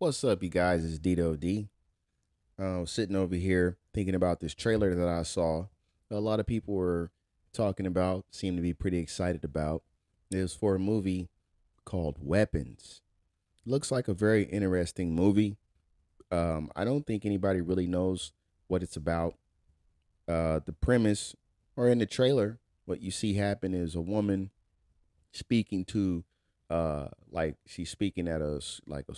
What's up, you guys? It's Dito D. Sitting over here thinking about this trailer that I saw. A lot of people were talking about, seem to be pretty excited about. It was for a movie called Weapons. Looks like a very interesting movie. I don't think anybody really knows what it's about. The premise, or in the trailer, what you see happen is a woman speaking to, like she's speaking at like a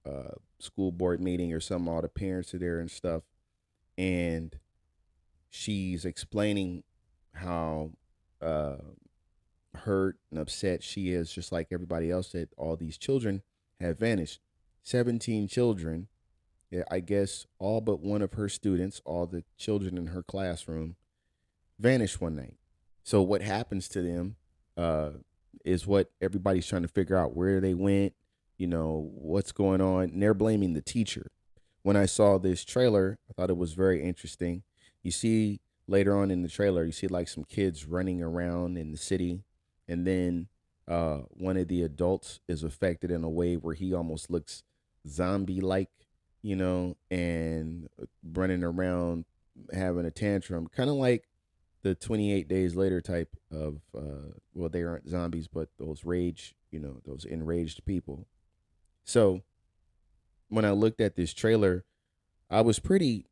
uh, school board meeting or something. All the parents are there and stuff, and she's explaining how uh, hurt and upset she is, just like everybody else, that all these children have vanished. 17 children, yeah, I guess all but one of her students, all the children in her classroom, vanished one night. So what happens to them uh, is what everybody's trying to figure out, where they went, what's going on. And they're blaming the teacher. When I saw this trailer, I thought it was very interesting. You see later on in the trailer, you see like some kids running around in the city, and then one of the adults is affected in a way where he almost looks zombie like, and running around having a tantrum, kind of like the 28 days later type of well, they aren't zombies, but those rage, those enraged people. So when I looked at this trailer, I was pretty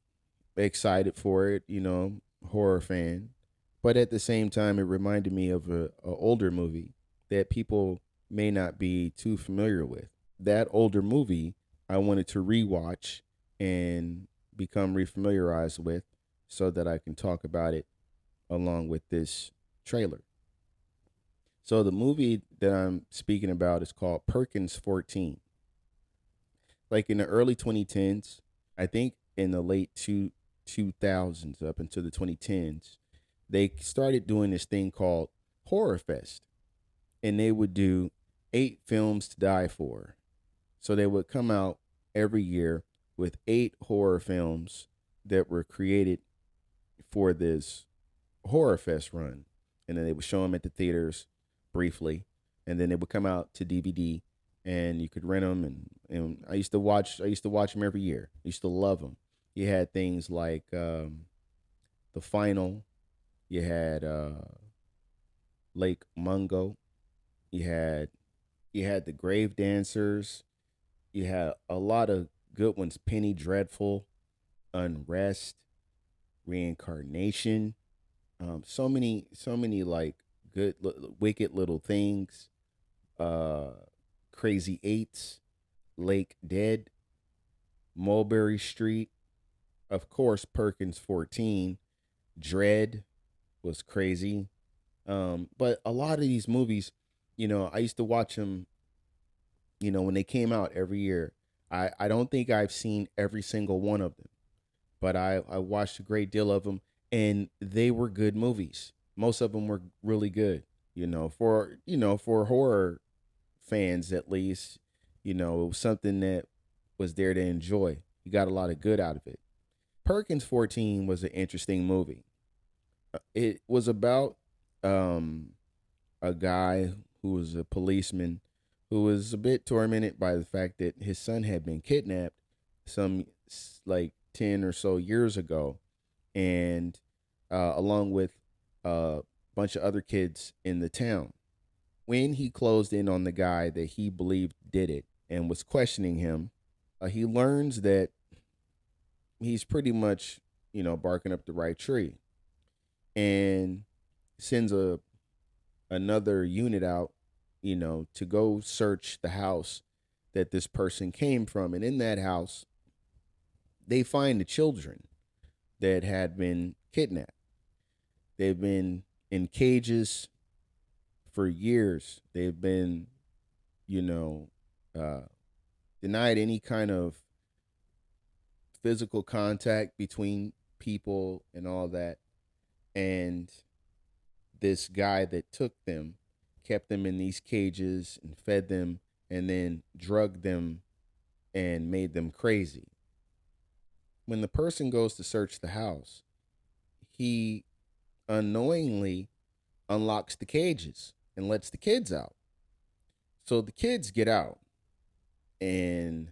excited for it, horror fan. But at the same time, it reminded me of a older movie that people may not be too familiar with. That older movie I wanted to rewatch and become refamiliarized with, so that I can talk about it along with this trailer. So the movie that I'm speaking about is called Perkins 14. Like in the early 2010s, I think in the late 2000s up into the 2010s, they started doing this thing called Horror Fest. And they would do 8 films to die for. So they would come out every year with 8 horror films that were created for this Horror Fest run. And then they would show them at the theaters briefly. And then they would come out to DVD, and you could rent them. And I used to watch them every year. I used to love them. You had things like The Final. You had Lake Mungo. You had the Grave Dancers. You had a lot of good ones. Penny Dreadful, Unrest, Reincarnation. So many like good, wicked little things. Uh, Crazy Eights, Lake Dead, Mulberry Street. Of course, Perkins 14. Dread was crazy. But a lot of these movies, I used to watch them, when they came out every year. I don't think I've seen every single one of them, but I watched a great deal of them, and they were good movies. Most of them were really good, for horror fans at least. It was something that was there to enjoy. You got a lot of good out of it. Perkins 14 was an interesting movie. It was about um, a guy who was a policeman who was a bit tormented by the fact that his son had been kidnapped some like 10 or so years ago, and along with a bunch of other kids in the town. When he closed in on the guy that he believed did it and was questioning him, he learns that he's pretty much, barking up the right tree, and sends another unit out, to go search the house that this person came from. And in that house, they find the children that had been kidnapped. They've been in cages for years. They've been, you know, uh, denied any kind of physical contact between people and all that. And this guy that took them kept them in these cages and fed them and then drugged them and made them crazy. When the person goes to search the house, he unknowingly unlocks the cages and lets the kids out. So the kids get out, and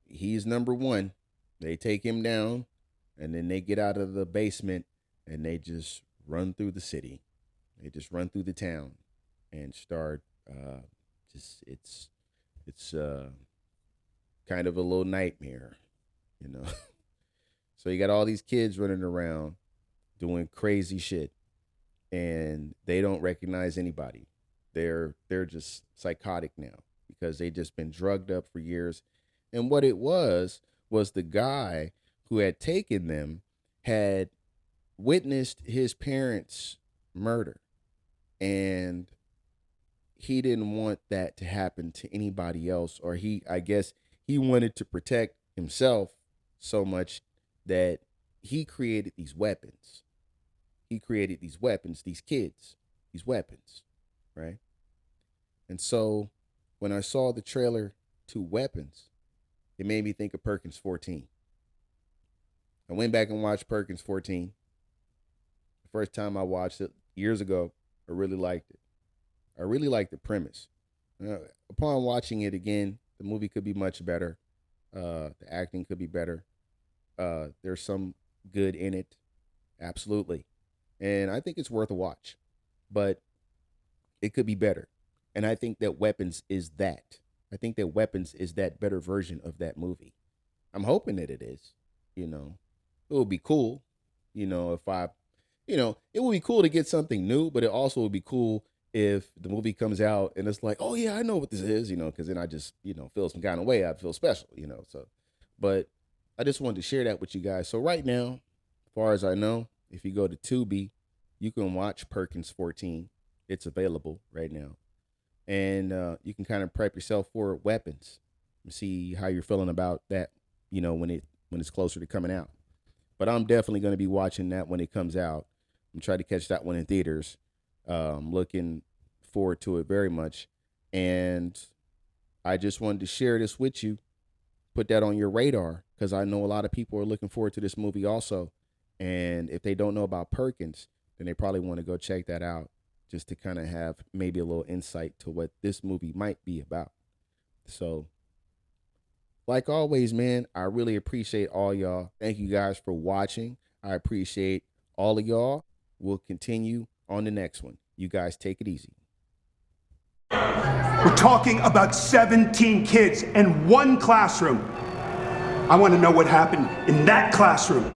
he's number one. They take him down, and then they get out of the basement and they just run through the city. They just run through the town and start. Just it's kind of a little nightmare, you know. So you got all these kids running around doing crazy shit, and they don't recognize anybody. They're just psychotic now because they just been drugged up for years. And what it was the guy who had taken them had witnessed his parents' murder, and he didn't want that to happen to anybody else, or I guess he wanted to protect himself so much that he created these weapons. He created these weapons, these kids, these weapons, right? And so when I saw the trailer to Weapons, it made me think of Perkins 14. I went back and watched Perkins 14. The first time I watched it years ago, I really liked it. I really liked the premise. Upon watching it again, the movie could be much better. The acting could be better. There's some good in it, absolutely, and I think it's worth a watch. But it could be better, and I think that Weapons is that. I think that Weapons is that better version of that movie. I'm hoping that it is. You know, it would be cool. If it would be cool to get something new, but it also would be cool if the movie comes out and it's like, oh yeah, I know what this is, because then I just, feel some kind of way. I feel special. So, but I just wanted to share that with you guys. So right now, as far as I know, if you go to Tubi, you can watch Perkins 14. It's available right now. And you can kind of prep yourself for Weapons and see how you're feeling about that, when it's closer to coming out. But I'm definitely going to be watching that when it comes out. I'm trying to catch that one in theaters. Looking forward to it very much. And I just wanted to share this with you, put that on your radar, because I know a lot of people are looking forward to this movie also. And if they don't know about Perkins, then they probably want to go check that out just to kind of have maybe a little insight to what this movie might be about. So, like always, man, I really appreciate all y'all. Thank you guys for watching. I appreciate all of y'all. We'll continue on the next one. You guys take it easy. We're talking about 17 kids in one classroom. I want to know what happened in that classroom.